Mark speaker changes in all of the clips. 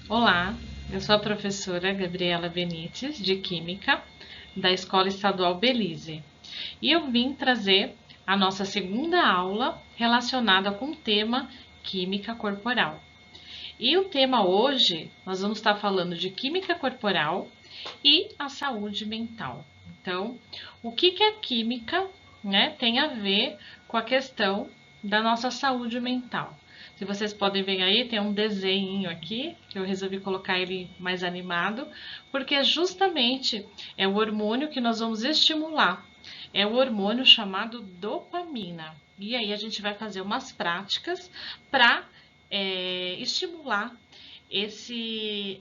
Speaker 1: Olá, eu sou a professora Gabriela Benites, de Química, da Escola Estadual Belize. E eu vim trazer a nossa segunda aula relacionada com o tema Química Corporal. E o tema hoje, nós vamos estar falando de Química Corporal e a saúde mental. Então, o que a química, tem a ver com a questão da nossa saúde mental? Se vocês podem ver aí, tem um desenho aqui, que eu resolvi colocar ele mais animado, porque justamente é o hormônio que nós vamos estimular. É o hormônio chamado dopamina. E aí a gente vai fazer umas práticas para estimular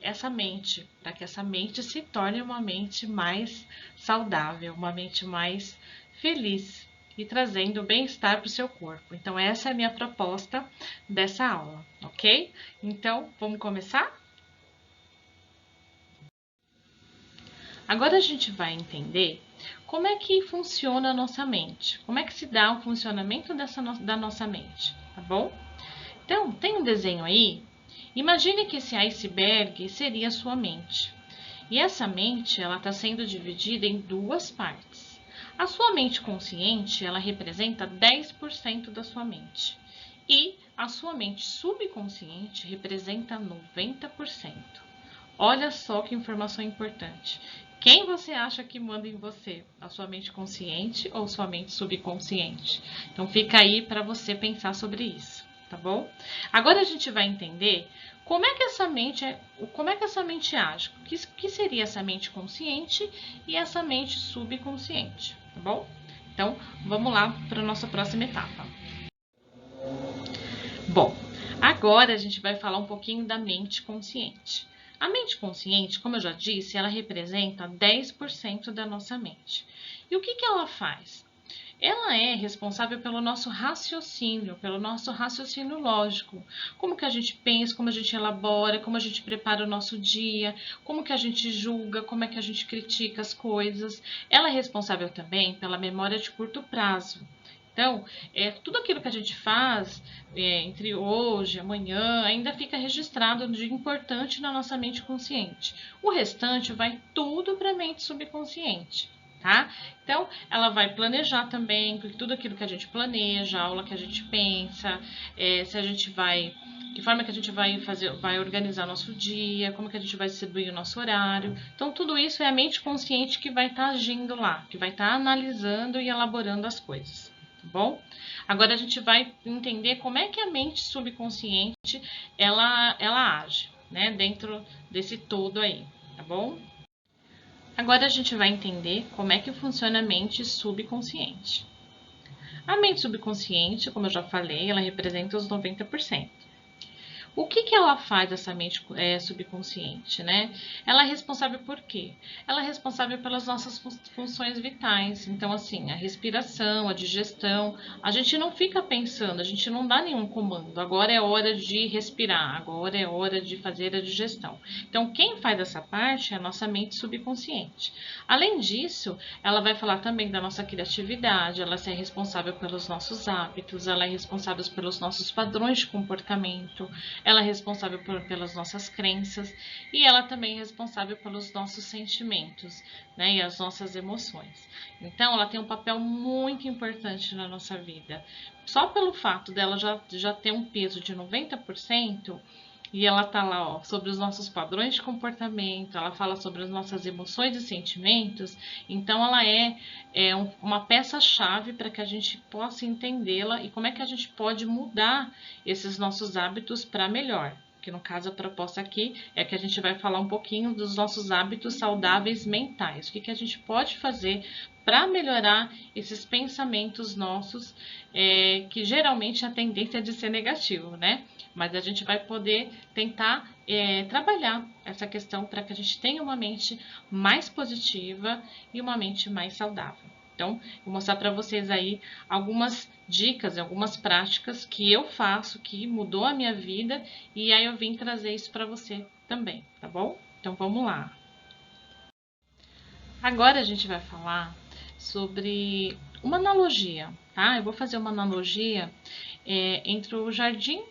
Speaker 1: essa mente, para que essa mente se torne uma mente mais saudável, uma mente mais feliz e trazendo bem-estar para o seu corpo. Então, essa é a minha proposta dessa aula, ok? Então, vamos começar? Agora a gente vai entender como é que funciona a nossa mente, como é que se dá o funcionamento da nossa mente, tá bom? Então, tem um desenho aí. Imagine que esse iceberg seria a sua mente. E essa mente, ela está sendo dividida em duas partes. A sua mente consciente, ela representa 10% da sua mente. E a sua mente subconsciente representa 90%. Olha só que informação importante. Quem você acha que manda em você? A sua mente consciente ou sua mente subconsciente? Então fica aí para você pensar sobre isso, tá bom? Agora a gente vai entender como é que essa mente age. O que seria essa mente consciente e essa mente subconsciente, tá bom? Então, vamos lá para a nossa próxima etapa. Bom, agora a gente vai falar um pouquinho da mente consciente. A mente consciente, como eu já disse, ela representa 10% da nossa mente. E o que ela faz? Ela é responsável pelo nosso raciocínio lógico. Como que a gente pensa, como a gente elabora, como a gente prepara o nosso dia, como que a gente julga, como é que a gente critica as coisas. Ela é responsável também pela memória de curto prazo. Então, tudo aquilo que a gente faz entre hoje e amanhã ainda fica registrado de importante na nossa mente consciente. O restante vai tudo para a mente subconsciente. Tá? Então, ela vai planejar também tudo aquilo que a gente planeja, a aula que a gente pensa, se a gente vai, que forma que a gente vai organizar nosso dia, como que a gente vai distribuir o nosso horário. Então, tudo isso é a mente consciente que vai estar agindo lá, que vai estar analisando e elaborando as coisas, tá bom? Agora a gente vai entender como é que a mente subconsciente ela age, né, dentro desse todo aí, tá bom? Agora a gente vai entender como é que funciona a mente subconsciente. A mente subconsciente, como eu já falei, ela representa os 90%. O que ela faz, essa mente subconsciente, né? Ela é responsável por quê? Ela é responsável pelas nossas funções vitais. Então, assim, a respiração, a digestão, a gente não fica pensando, a gente não dá nenhum comando. Agora é hora de respirar, agora é hora de fazer a digestão. Então, quem faz essa parte é a nossa mente subconsciente. Além disso, ela vai falar também da nossa criatividade, ela é responsável pelos nossos hábitos, ela é responsável pelos nossos padrões de comportamento, ela é responsável pelas nossas crenças e ela também é responsável pelos nossos sentimentos, né, e as nossas emoções. Então, ela tem um papel muito importante na nossa vida. Só pelo fato dela já ter um peso de 90%, e ela tá lá, ó, sobre os nossos padrões de comportamento, ela fala sobre as nossas emoções e sentimentos, então ela uma peça-chave para que a gente possa entendê-la e como é que a gente pode mudar esses nossos hábitos para melhor. Que no caso a proposta aqui é que a gente vai falar um pouquinho dos nossos hábitos saudáveis mentais. O que a gente pode fazer para melhorar esses pensamentos nossos, que geralmente a tendência é de ser negativo, né? Mas a gente vai poder tentar trabalhar essa questão para que a gente tenha uma mente mais positiva e uma mente mais saudável. Então, vou mostrar para vocês aí algumas dicas, algumas práticas que eu faço, que mudou a minha vida, e aí eu vim trazer isso para você também, tá bom? Então, vamos lá. Agora a gente vai falar sobre uma analogia, tá? Eu vou fazer uma analogia entre o jardim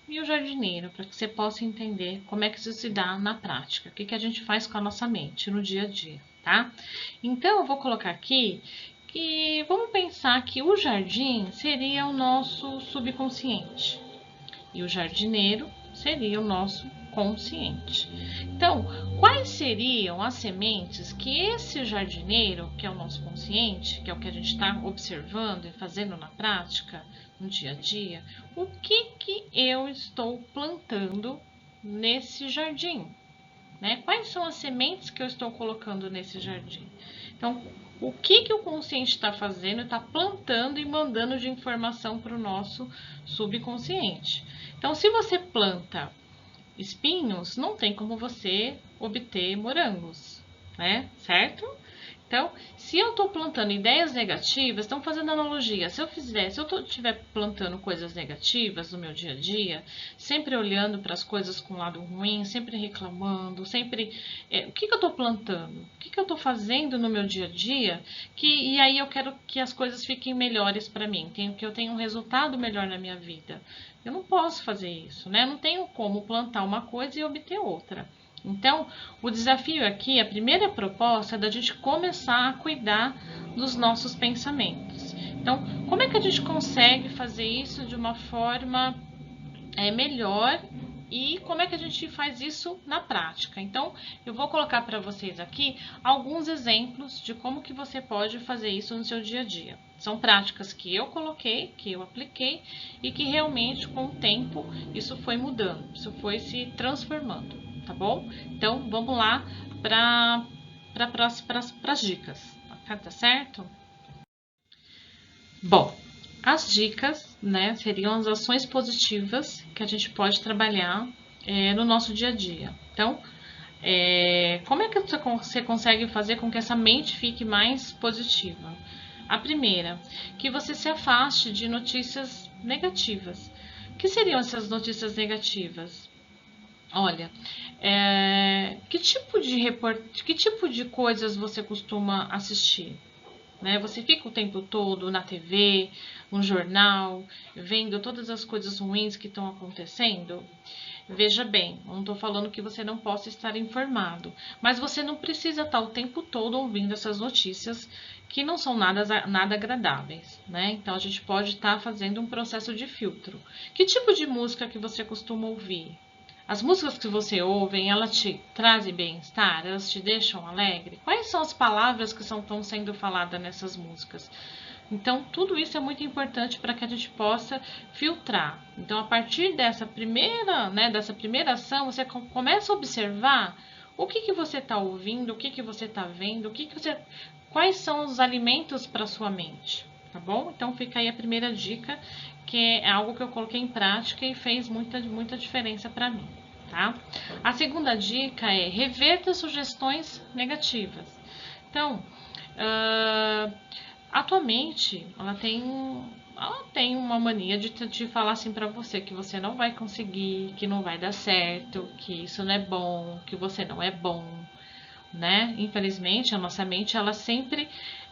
Speaker 1: e o jardineiro, para que você possa entender como é que isso se dá na prática, o que a gente faz com a nossa mente no dia a dia, tá? Então, eu vou colocar aqui que vamos pensar que o jardim seria o nosso subconsciente e o jardineiro seria o nosso consciente. Então, quais seriam as sementes que esse jardineiro, que é o nosso consciente, que é o que a gente está observando e fazendo na prática, no dia a dia, o que eu estou plantando nesse jardim? Né? Quais são as sementes que eu estou colocando nesse jardim? Então, o que o consciente está fazendo, está plantando e mandando de informação para o nosso subconsciente. Então, se você planta espinhos, não tem como você obter morangos, né? Certo? Então, se eu estou plantando ideias negativas, estão fazendo analogia. Se eu estiver plantando coisas negativas no meu dia a dia, sempre olhando para as coisas com lado ruim, sempre reclamando, sempre. O que eu estou plantando? O que eu estou fazendo no meu dia a dia? E aí eu quero que as coisas fiquem melhores para mim, que eu tenha um resultado melhor na minha vida. Eu não posso fazer isso, né? Eu não tenho como plantar uma coisa e obter outra. Então, o desafio aqui, a primeira proposta é da gente começar a cuidar dos nossos pensamentos. Então, como é que a gente consegue fazer isso de uma forma melhor e como é que a gente faz isso na prática? Então, eu vou colocar para vocês aqui alguns exemplos de como que você pode fazer isso no seu dia a dia. São práticas que eu coloquei, que eu apliquei e que realmente com o tempo isso foi mudando, isso foi se transformando. Tá bom? Então, vamos lá para as dicas, tá certo? Bom, as dicas, né, seriam as ações positivas que a gente pode trabalhar no nosso dia a dia. Então, como é que você consegue fazer com que essa mente fique mais positiva? A primeira, que você se afaste de notícias negativas. O que seriam essas notícias negativas? Olha, que tipo de coisas você costuma assistir? Né? Você fica o tempo todo na TV, no jornal, vendo todas as coisas ruins que estão acontecendo? Veja bem, não estou falando que você não possa estar informado, mas você não precisa estar o tempo todo ouvindo essas notícias que não são nada agradáveis, né? Então a gente pode estar fazendo um processo de filtro. Que tipo de música que você costuma ouvir? As músicas que você ouve, elas te trazem bem-estar? Elas te deixam alegre? Quais são as palavras que estão sendo faladas nessas músicas? Então, tudo isso é muito importante para que a gente possa filtrar. Então, a partir dessa primeira ação, você começa a observar o que você está ouvindo, o que você está vendo, quais são os alimentos para sua mente, tá bom? Então, fica aí a primeira dica, que é algo que eu coloquei em prática e fez muita diferença para mim, tá? A segunda dica é reverta sugestões negativas. Então, atualmente, ela tem uma mania de falar assim para você que você não vai conseguir, que não vai dar certo, que isso não é bom, que você não é bom, né? Infelizmente, a nossa mente,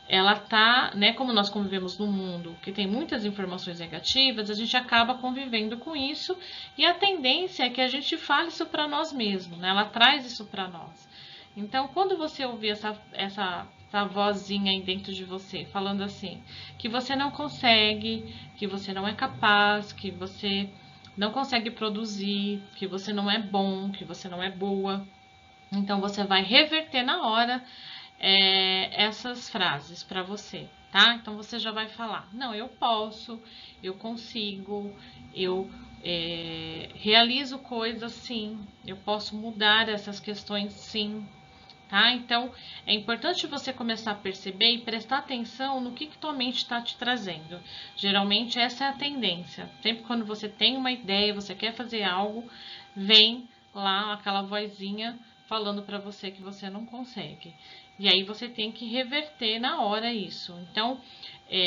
Speaker 1: ela tá, né, como nós convivemos num mundo que tem muitas informações negativas, a gente acaba convivendo com isso e a tendência é que a gente fale isso para nós mesmos, né? Ela traz isso para nós. Então, quando você ouvir essa vozinha aí dentro de você falando assim, que você não consegue, que você não é capaz, que você não consegue produzir, que você não é bom, que você não é boa, então você vai reverter na hora essas frases para você, tá? Então você já vai falar: não, eu posso, eu consigo, eu realizo coisas sim, eu posso mudar essas questões sim, tá? Então é importante você começar a perceber e prestar atenção no que tua mente está te trazendo. Geralmente essa é a tendência. Sempre quando você tem uma ideia, você quer fazer algo, vem lá aquela vozinha falando para você que você não consegue. E aí você tem que reverter na hora isso. Então,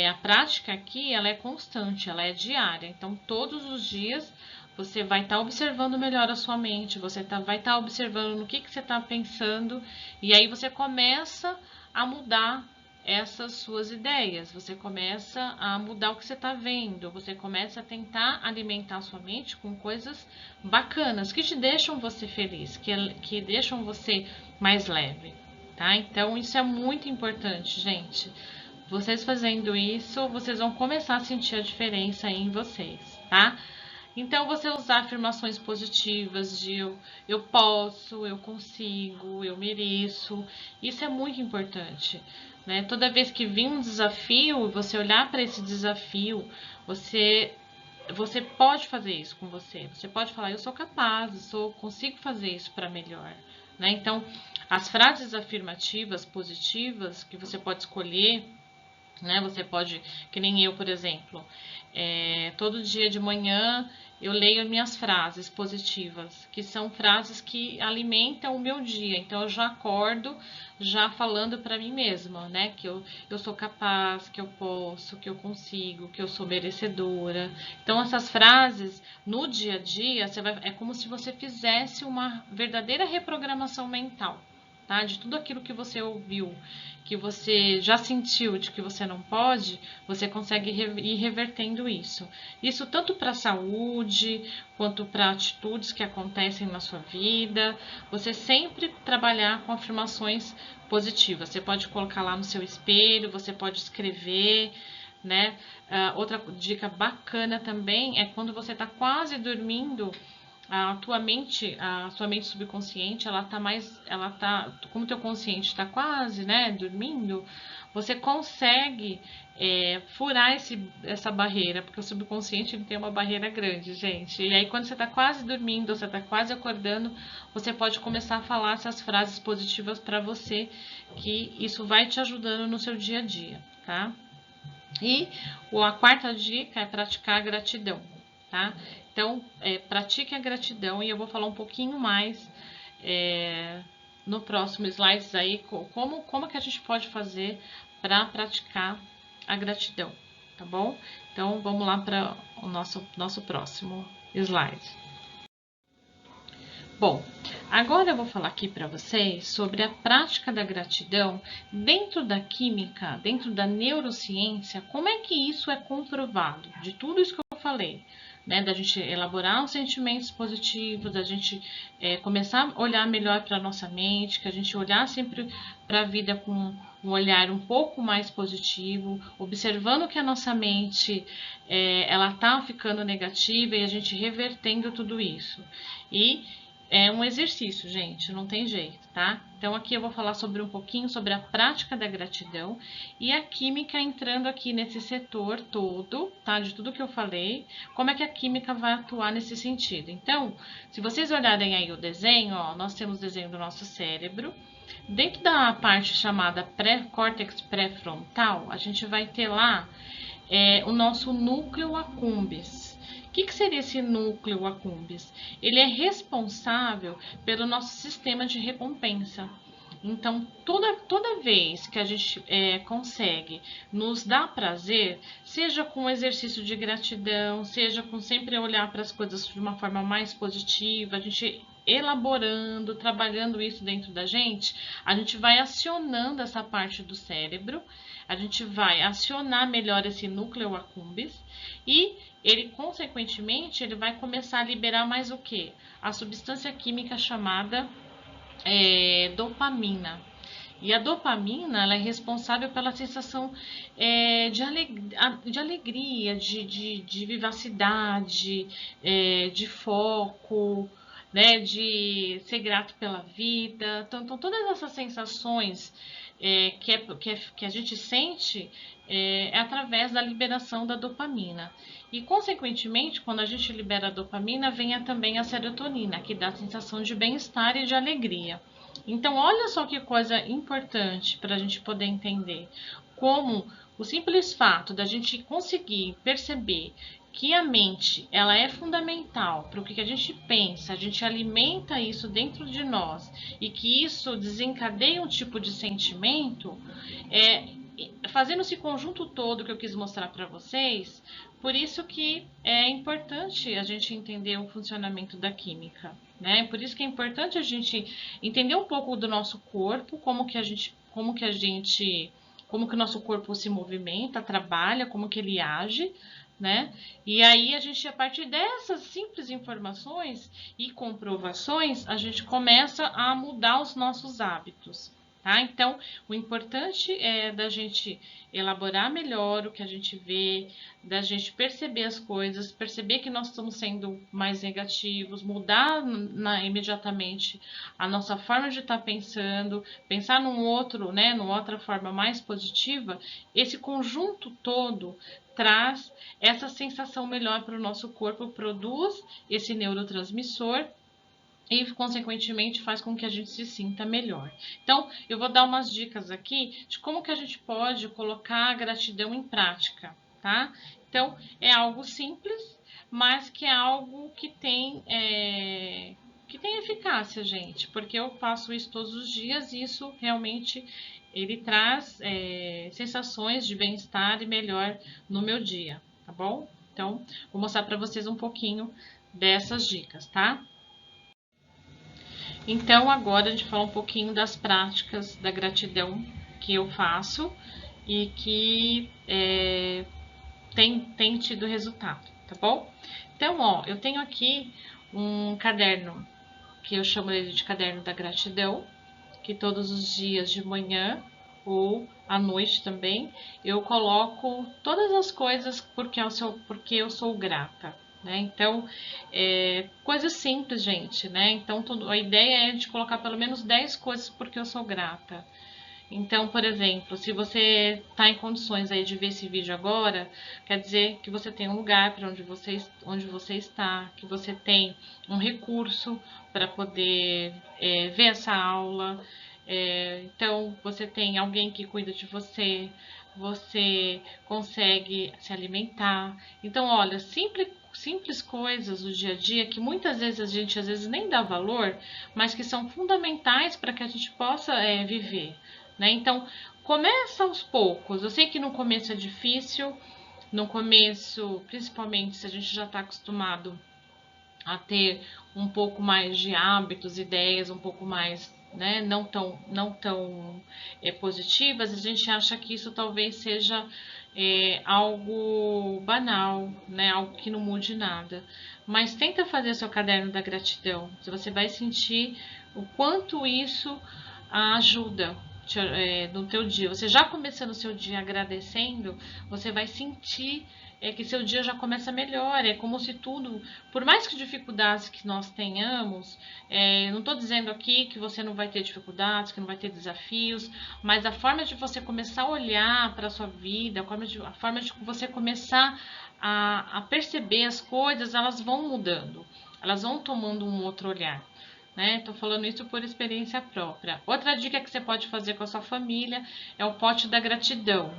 Speaker 1: a prática aqui, ela é constante, ela é diária. Então, todos os dias você vai estar observando melhor a sua mente, você vai estar observando no que você está pensando, e aí você começa a mudar essas suas ideias, você começa a mudar o que você está vendo, você começa a tentar alimentar a sua mente com coisas bacanas, que te deixam você feliz, que deixam você mais leve, tá? Então, isso é muito importante, gente. Vocês fazendo isso, vocês vão começar a sentir a diferença aí em vocês, tá? Então, você usar afirmações positivas de eu posso, eu consigo, eu mereço, isso é muito importante, né? Toda vez que vir um desafio, você olhar para esse desafio, você pode fazer isso com você. Você pode falar, eu sou capaz, consigo fazer isso para melhor, né? Então, as frases afirmativas positivas que você pode escolher, né? Você pode, que nem eu, por exemplo, todo dia de manhã eu leio minhas frases positivas, que são frases que alimentam o meu dia. Então eu já acordo já falando para mim mesma, né? Que eu sou capaz, que eu posso, que eu consigo, que eu sou merecedora. Então essas frases no dia a dia, é como se você fizesse uma verdadeira reprogramação mental. Tá? De tudo aquilo que você ouviu, que você já sentiu de que você não pode, você consegue ir revertendo isso. Isso tanto para a saúde, quanto para atitudes que acontecem na sua vida. Você sempre trabalhar com afirmações positivas. Você pode colocar lá no seu espelho, você pode escrever, né? Outra dica bacana também é quando você está quase dormindo, a sua mente subconsciente, como teu consciente está quase, né, dormindo, você consegue furar essa barreira, porque o subconsciente ele tem uma barreira grande, gente. E aí quando você está quase dormindo, você está quase acordando, você pode começar a falar essas frases positivas para você, que isso vai te ajudando no seu dia a dia, tá? E a quarta dica é praticar a gratidão, tá? Então, pratique a gratidão e eu vou falar um pouquinho mais no próximo slides aí, como que a gente pode fazer para praticar a gratidão, tá bom? Então, vamos lá para o nosso próximo slide. Bom, agora eu vou falar aqui para vocês sobre a prática da gratidão dentro da química, dentro da neurociência, como é que isso é comprovado, de tudo isso que eu falei, né? Da gente elaborar os sentimentos positivos, da gente começar a olhar melhor para a nossa mente, que a gente olhar sempre para a vida com um olhar um pouco mais positivo, observando que a nossa mente ela tá ficando negativa e a gente revertendo tudo isso. E é um exercício, gente, não tem jeito, tá? Então aqui eu vou falar sobre um pouquinho sobre a prática da gratidão e a química entrando aqui nesse setor todo, tá? De tudo que eu falei, como é que a química vai atuar nesse sentido. Então, se vocês olharem aí o desenho, ó, nós temos o desenho do nosso cérebro. Dentro da parte chamada córtex pré-frontal, a gente vai ter lá o nosso núcleo accumbens. O que seria esse núcleo accumbens? Ele é responsável pelo nosso sistema de recompensa. Então, toda vez que a gente consegue nos dar prazer, seja com exercício de gratidão, seja com sempre olhar para as coisas de uma forma mais positiva, a gente elaborando, trabalhando isso dentro da gente, a gente vai acionando essa parte do cérebro, a gente vai acionar melhor esse núcleo accumbens e ele, consequentemente, ele vai começar a liberar mais o que? A substância química chamada dopamina. E a dopamina ela é responsável pela sensação de alegria, de vivacidade, de foco, né, de ser grato pela vida. Então todas essas sensações que a gente sente é através da liberação da dopamina. E, consequentemente, quando a gente libera a dopamina, vem também a serotonina, que dá a sensação de bem-estar e de alegria. Então, olha só que coisa importante para a gente poder entender como o simples fato da gente conseguir perceber que a mente ela é fundamental para o que a gente pensa, a gente alimenta isso dentro de nós e que isso desencadeia um tipo de sentimento, fazendo esse conjunto todo que eu quis mostrar para vocês, por isso que é importante a gente entender o funcionamento da química, né? Por isso que é importante a gente entender um pouco do nosso corpo, como que a gente como que o nosso corpo se movimenta, trabalha, como que ele age, né? E aí a gente, a partir dessas simples informações e comprovações, a gente começa a mudar os nossos hábitos. Tá? Então, o importante é da gente elaborar melhor o que a gente vê, da gente perceber as coisas, perceber que nós estamos sendo mais negativos, mudar imediatamente a nossa forma de estar pensando, pensar num outro, né, numa outra forma mais positiva. Esse conjunto todo traz essa sensação melhor para o nosso corpo, produz esse neurotransmissor e, consequentemente, faz com que a gente se sinta melhor. Então, eu vou dar umas dicas aqui de como que a gente pode colocar a gratidão em prática, tá? Então, é algo simples, mas que é algo que tem eficácia, gente, porque eu faço isso todos os dias e isso realmente ele traz sensações de bem-estar e melhor no meu dia, tá bom? Então, vou mostrar para vocês um pouquinho dessas dicas, tá? Então, agora a gente fala um pouquinho das práticas da gratidão que eu faço e que tem tido resultado, tá bom? Então, ó, eu tenho aqui um caderno que eu chamo ele de caderno da gratidão, que todos os dias de manhã ou à noite também eu coloco todas as coisas porque eu sou grata. Né? Então, coisas simples, gente, né? Então, a ideia é de colocar pelo menos 10 coisas porque eu sou grata. Então, por exemplo, se você está em condições aí de ver esse vídeo agora, quer dizer que você tem um lugar para onde você está, que você tem um recurso para poder ver essa aula. Então, você tem alguém que cuida de você, você consegue se alimentar. Então, olha, simples coisas do dia a dia que muitas vezes a gente às vezes nem dá valor, mas que são fundamentais para que a gente possa viver. Né? Então, começa aos poucos. Eu sei que no começo é difícil, no começo, principalmente se a gente já está acostumado a ter um pouco mais de hábitos, ideias um pouco mais, né, não tão positivas, a gente acha que isso talvez seja algo banal, né, algo que não mude nada. Mas tenta fazer seu caderno da gratidão. Você vai sentir o quanto isso ajuda no teu dia. Você já começando o seu dia agradecendo, você vai sentir que seu dia já começa melhor. É como se tudo, por mais que dificuldades que nós tenhamos, não estou dizendo aqui que você não vai ter dificuldades, que não vai ter desafios, mas a forma de você começar a olhar para a sua vida, a forma de você começar a perceber as coisas, elas vão mudando, elas vão tomando um outro olhar. Tô falando isso por experiência própria. Outra dica que você pode fazer com a sua família é o pote da gratidão.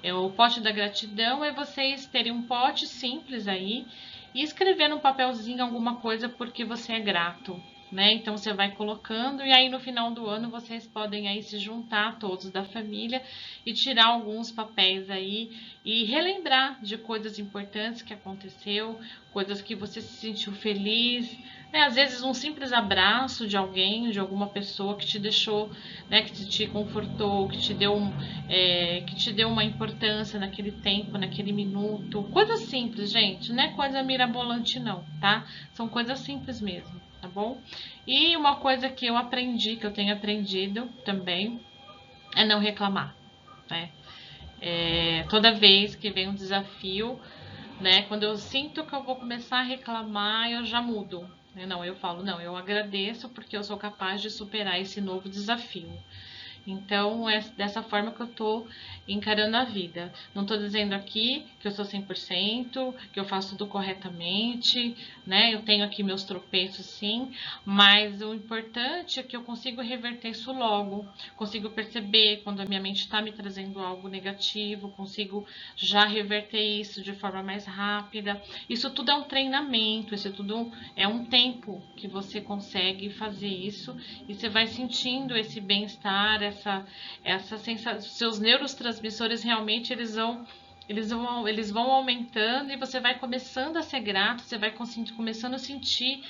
Speaker 1: O pote da gratidão é vocês terem um pote simples aí e escrever no papelzinho alguma coisa porque você é grato. Né? Então você vai colocando e aí no final do ano vocês podem aí se juntar todos da família e tirar alguns papéis aí e relembrar de coisas importantes que aconteceu, coisas que você se sentiu feliz, né? Às vezes um simples abraço de alguém, de alguma pessoa que te deixou, né, que te confortou, que te deu uma importância naquele tempo, naquele minuto. Coisas simples, gente, não é coisa mirabolante não, tá? São coisas simples mesmo. Tá bom? E uma coisa que eu aprendi, que eu tenho aprendido também, é não reclamar, né? Toda vez que vem um desafio, né? Quando eu sinto que eu vou começar a reclamar, eu já mudo. Né? Não, eu falo, não, eu agradeço porque eu sou capaz de superar esse novo desafio. Então, é dessa forma que eu tô encarando a vida. Não tô dizendo aqui que eu sou 100%, que eu faço tudo corretamente, né? Eu tenho aqui meus tropeços, sim, mas o importante é que eu consigo reverter isso logo. Consigo perceber quando a minha mente está me trazendo algo negativo, consigo já reverter isso de forma mais rápida. Isso tudo é um treinamento, isso tudo é um tempo que você consegue fazer isso e você vai sentindo esse bem-estar, essa sensação, seus neurotransmissores realmente eles vão aumentando e você vai começando a ser grato, você vai começando a sentir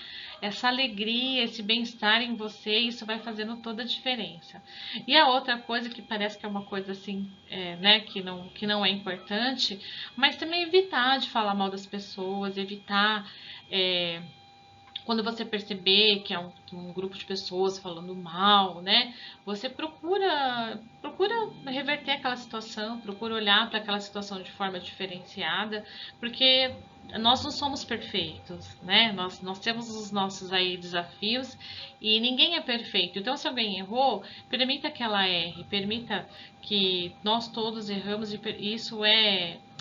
Speaker 1: essa alegria, esse bem-estar em você, isso vai fazendo toda a diferença. E a outra coisa que parece que é uma coisa assim, né, que não é importante, mas também evitar de falar mal das pessoas, evitar. Quando você perceber que é um grupo de pessoas falando mal, né? Você procura reverter aquela situação, procura olhar para aquela situação de forma diferenciada, porque nós não somos perfeitos, né? Nós temos os nossos aí desafios e ninguém é perfeito. Então, se alguém errou, permita que ela erre, permita que nós todos erramos e isso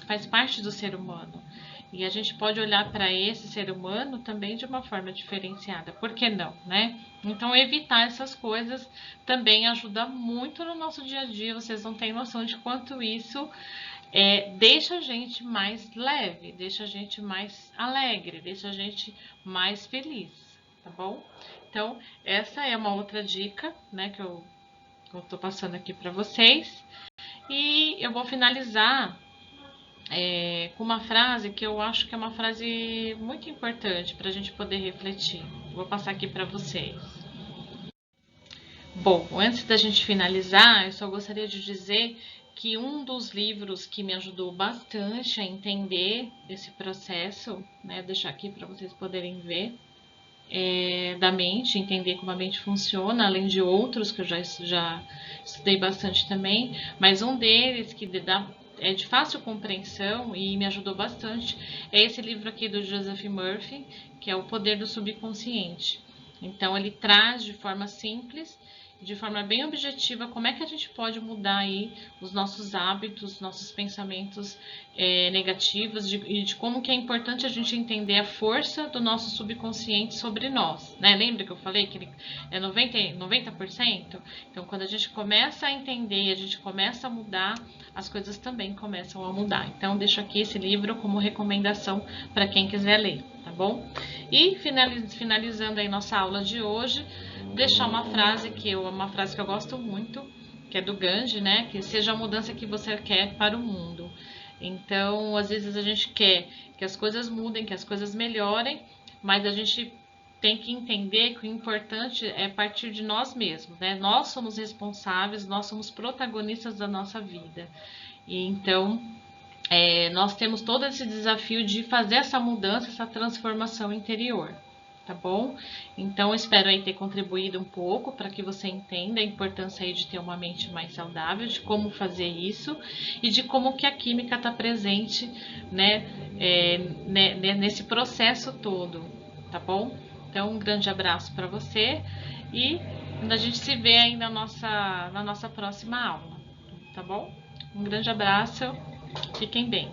Speaker 1: faz parte do ser humano. E a gente pode olhar para esse ser humano também de uma forma diferenciada. Por que não, né? Então, evitar essas coisas também ajuda muito no nosso dia a dia. Vocês não têm noção de quanto isso deixa a gente mais leve, deixa a gente mais alegre, deixa a gente mais feliz, tá bom? Então, essa é uma outra dica, né, que eu tô passando aqui para vocês. E eu vou finalizar com uma frase que eu acho que é uma frase muito importante para a gente poder refletir. Vou passar aqui para vocês. Bom, antes da gente finalizar, eu só gostaria de dizer que um dos livros que me ajudou bastante a entender esse processo, né, deixar aqui para vocês poderem ver, da mente, entender como a mente funciona, além de outros que eu já estudei bastante também, mas um deles que é de fácil compreensão e me ajudou bastante é esse livro aqui do Joseph Murphy, que é O Poder do Subconsciente. Então ele traz de forma simples, de forma bem objetiva, como é que a gente pode mudar aí os nossos hábitos, nossos pensamentos negativos e de como que é importante a gente entender a força do nosso subconsciente sobre nós, né? Lembra que eu falei que ele é 90%? Então, quando a gente começa a entender, a gente começa a mudar, as coisas também começam a mudar. Então, deixo aqui esse livro como recomendação para quem quiser ler, tá bom? E finalizando aí nossa aula de hoje, deixar uma frase que eu gosto muito, que é do Gandhi, né? Que seja a mudança que você quer para o mundo. Então, às vezes a gente quer que as coisas mudem, que as coisas melhorem, mas a gente tem que entender que o importante é partir de nós mesmos, né? Nós somos responsáveis, nós somos protagonistas da nossa vida. E então, nós temos todo esse desafio de fazer essa mudança, essa transformação interior. Tá bom? Então, espero aí ter contribuído um pouco para que você entenda a importância aí de ter uma mente mais saudável, de como fazer isso e de como que a química está presente, né, nesse processo todo, tá bom? Então, um grande abraço para você e a gente se vê aí na nossa próxima aula, tá bom? Um grande abraço, fiquem bem.